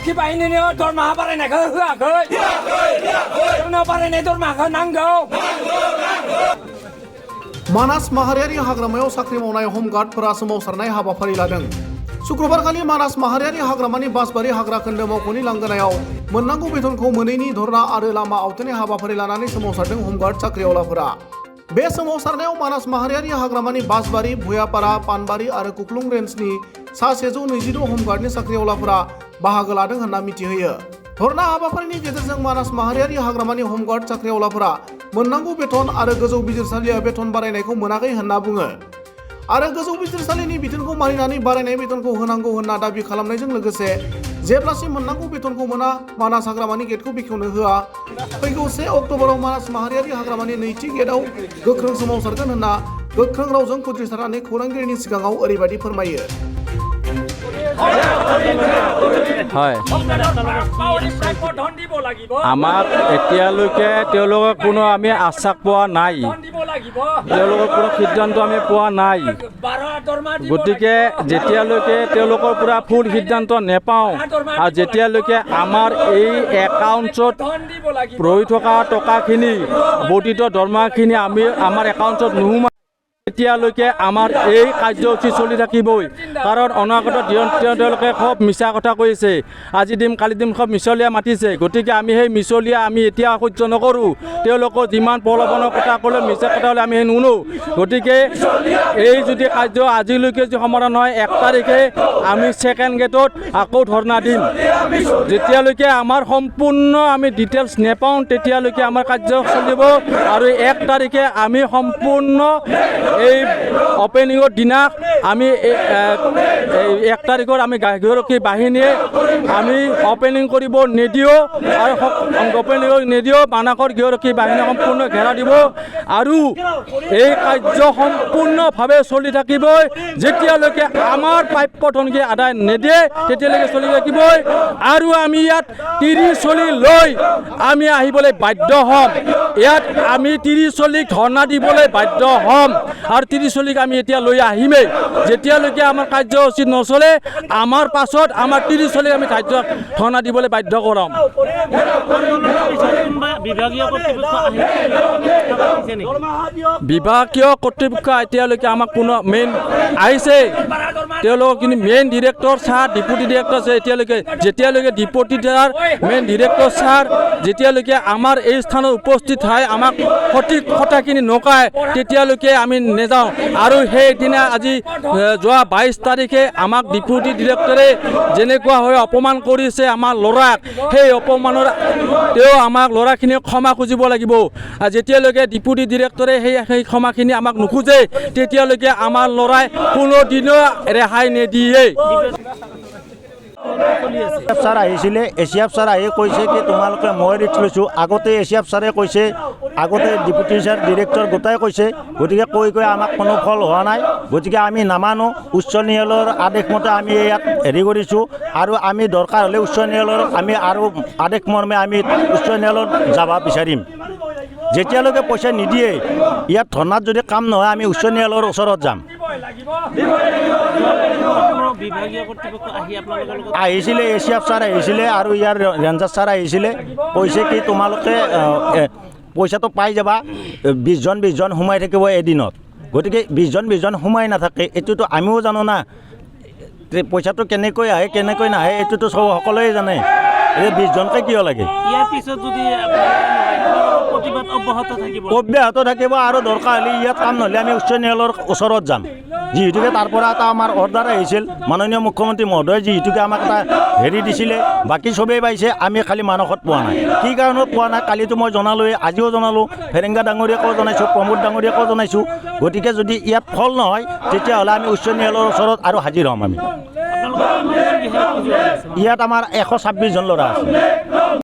आरक्षी बाहिनीनि दरमाहा बारायनायखौ होआखै जोंनो बारायनाय दरमाहाखौ नांगौ मानास माहारियारि हाग्रामायाव साख्रि मावनाय हमगार्डफोरा सोमावसारनाय हाबाफारि लादों। शुक्रबारखालि मानास माहारियारि हाग्रामानि बासबारि हाग्रा खोन्दो मावख'नि लांगोनायाव मोननांगौ बेथनखौ मोनैनि धरना आरो लामा आवथेनाय हाबाफारि लानानै सोमावसारदों हमगार्ड साख्रिआवलाफोरा। बे सोमावसारनायाव मानास माहारियारि हाग्रामानि बासबारि, भुयापारा, पानबारि आरो कुक्लुं रेन्जनि सा 126 हमगार्डनि साख्रिआवलाफोरा बाहागो लादों होनना मिथिहोयो। धरना हाबाफारिनि गेजेरजों मानास माहारियारि हाग्रामानि हमगार्ड साख्रिआवलाफोरा मोननांगौ बेथन आरो गोजौ बिजिरसालिया बेथन बारायनायखौ मोनाखै होनना बुङो आरो गोजौ बिजिरसालिनि बिथोनखौ मानिनानै बारायनाय बेथनखौ होनांगौ होनना दाबि खालामनायजों लोगोसे जेब्लासिम मोननांगौ बेथनखौ मोना मानास हाग्रामानि गेटखौ बेखेवनो होआ फैगौ 1 अक्ट'बराव मानास माहारियारि हाग्रामानि नैथि गेटआव गोख्रों सोमावसारगोन होनना गोख्रों रावजों खुद्रिसारनानै खौरांगिरिनि सिगाङाव ओरैबायदि फोरमायो। আমাক এতিয়ালৈকে তেওঁলোকৰ কোনো আমি আশ্বাস পোৱা নাই, তেওঁলোকৰ কোনো সিদ্ধান্ত আমি পোৱা নাই। গতিকে যেতিয়ালৈকে তেওঁলোকৰ পৰা ফুল সিদ্ধান্ত নেপাওঁ আৰু যেতিয়ালৈকে আমাৰ এই একাউণ্টছত ৰৈ থকা টকাখিনি বৰ্ধিত দৰমহাখিনি আমি আমাৰ একাউণ্টছত নোসোমাই এতিয়ালৈকে আমাৰ এই কাৰ্যসূচী চলি থাকিবই। কাৰণ অনাগত দিনত তেওঁলোকে খুব মিছা কথা কৈছে, আজি দিম কালি দিম খুব মিছলীয়া মাতিছে। গতিকে আমি সেই মিছলীয়া আমি এতিয়া সহ্য নকৰোঁ। তেওঁলোকৰ যিমান প্ৰলোভনৰ কথা ক'লে মিছা কথা হ'লে আমি সেই নুশুনো। গতিকে এই যদি কাৰ্য আজিলৈকে যদি সমাধান হয় 1 তাৰিখে আমি 2nd গেটত আকৌ ধৰ্ণা দিম। যেতিয়ালৈকে আমাৰ সম্পূৰ্ণ আমি ডিটেইলছ নেপাওঁ তেতিয়ালৈকে আমাৰ কাৰ্য চলিব আৰু 1 তাৰিখে আমি সম্পূৰ্ণ এই অপেনিঙৰ দিনা আমি 1 তাৰিখৰ আমি গায়কী বাহিনীয়ে আমি অপেনিং কৰিব নিদিওঁ আৰু অপেনিং নিদিওঁ মানাসৰ গৃহৰক্ষী বাহিনী সম্পূৰ্ণ ঘেৰা দিব আৰু এই কাৰ্য সম্পূৰ্ণভাৱে চলি থাকিবই। যেতিয়ালৈকে আমাৰ প্ৰাপ্য ধনকি আদায় নিদিয়ে তেতিয়ালৈকে চলি থাকিবই আৰু আমি ইয়াত 30 লৈ আমি আহিবলৈ বাধ্য হ'ম। ইয়াত আমি 30 ধৰ্ণা দিবলৈ বাধ্য হ'ম আৰু 30 আমি এতিয়া লৈ আহিমেই। যেতিয়ালৈকে আমাৰ কাৰ্যসূচী নচলে আমাৰ পাছত আমাৰ 30 আমি ধৰ্ণা দিবলৈ বাধ্য কৰাম। বিভাগীয় কৰ্তৃপক্ষ এতিয়ালৈকে আমাক কোনো মেইন আহিছে, তেওঁলোকৰ কিন্তু main director sir deputy director আছে এতিয়ালৈকে। যেতিয়ালৈকে deputy sir main director sir যেতিয়ালৈকে আমাৰ এই স্থানত উপস্থিত হয় আমাক সঠিক কথাখিনি নকয় তেতিয়ালৈকে আমি নেযাওঁ। আৰু সেইদিনা আজি যোৱা 22 তাৰিখে আমাক ডিপুটি ডিৰেক্টৰে যেনেকুৱা হৈ অপমান কৰিছে আমাৰ ল'ৰাক, সেই অপমানৰ তেওঁ আমাক ল'ৰাখিনিক ক্ষমা খুজিব লাগিব। যেতিয়ালৈকে ডিপুটি ডিৰেক্টৰে সেই ক্ষমাখিনি আমাক নোখোজে তেতিয়ালৈকে আমাৰ ল'ৰাই কোনোদিনো ৰেহাই নিদিয়ে। ছাৰ আহিছিলে, এছিয়াফ ছাৰ আহি কৈছে কি তোমালোকে মই ৰিক্স লৈছোঁ। আগতে এছিয়াফ ছাৰে কৈছে, আগতে ডিপুটি ছাৰ ডিৰেক্টৰ গোটাই কৈছে। গতিকে কৈ আমাক কোনো ফল হোৱা নাই। গতিকে আমি নামানো। উচ্চ ন্যায়ালয়ৰ আদেশ মতে আমি ইয়াত হেৰি কৰিছোঁ আৰু আমি দৰকাৰ হ'লে উচ্চ ন্যায়ালয়ৰ আমি আৰু আদেশ মৰ্মে আমি উচ্চ ন্যায়ালয়ত যাব বিচাৰিম। যেতিয়ালৈকে পইচা নিদিয়ে ইয়াত ধৰ্ণাত যদি কাম নহয় আমি উচ্চ ন্যায়ালয়ৰ ওচৰত যাম। আহিছিলে এছিয়াফ ছাৰ আহিছিলে আৰু ইয়াৰ ৰেঞ্জাৰ ছাৰ আহিছিলে, কৈছে কি তোমালোকে পইচাটো পাই যাবা, 20 জন সোমাই থাকিব এদিনত। গতিকে 20 জন সোমাই নাথাকে এইটোতো আমিও জানো না, পইচাটো কেনেকৈ আহে কেনেকৈ নাহে এইটোতো সকলোৱে জানে। এই 20 জনকে কিয় লাগে? ইয়াৰ পিছত যদি অব্যাহত থাকিব আৰু দৰকাৰ হ'লে ইয়াত কাম নহ'লে আমি উচ্চ ন্যায়ালয়ৰ ওচৰত যাম। যিহেতুকে তাৰ পৰা এটা আমাৰ অৰ্ডাৰ আহিছিল, মাননীয় মুখ্যমন্ত্ৰী মহোদয়ে যিহেতুকে আমাক এটা হেৰি দিছিলে, বাকী চবেই পাইছে, আমি খালি মানসত পোৱা নাই। কি কাৰণত পোৱা নাই কালিতো মই জনালোৱে, আজিও জনালোঁ, ফেৰেংগা ডাঙৰীয়াকো জনাইছোঁ, প্ৰমোদ ডাঙৰীয়াকো জনাইছোঁ। গতিকে যদি ইয়াত ফল নহয় তেতিয়াহ'লে আমি উচ্চ ন্যায়ালয়ৰ ওচৰত আৰু হাজিৰ হ'ম। আমি ইয়াত আমাৰ 126 জন ল'ৰা আছে।